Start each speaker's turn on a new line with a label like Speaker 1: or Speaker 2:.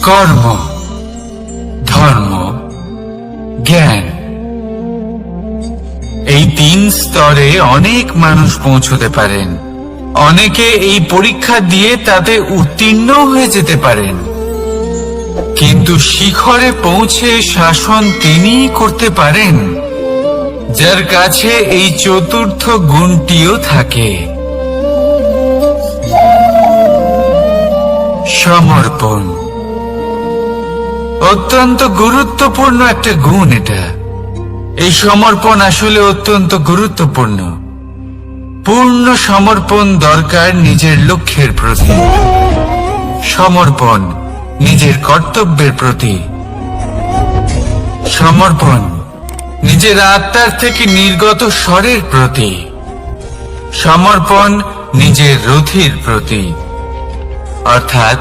Speaker 1: কর্ম, ধর্ম, জ্ঞান, এই 3 স্তরে অনেক মানুষ পৌঁছতে পারেন। অনেকে এই পরীক্ষা দিয়ে তাতে উত্তীর্ণ হয়ে যেতে পারেন, কিন্তু শিখরে পৌঁছে শাসন তিনিই করতে পারেন যার কাছে এই চতুর্থ গুণটিও থাকে। সমর্পণ অত্যন্ত গুরুত্বপূর্ণ একটা গুণ। এই সমর্পণ আসলে অত্যন্ত গুরুত্বপূর্ণ। পূর্ণ সমর্পণ দরকার নিজের লক্ষ্যের প্রতি, সমর্পণ নিজের কর্তব্যের প্রতি, সমর্পণ নিজের আত্মার থেকে নির্গত স্বরের প্রতি, সমর্পণ নিজের রথির প্রতি, অর্থাৎ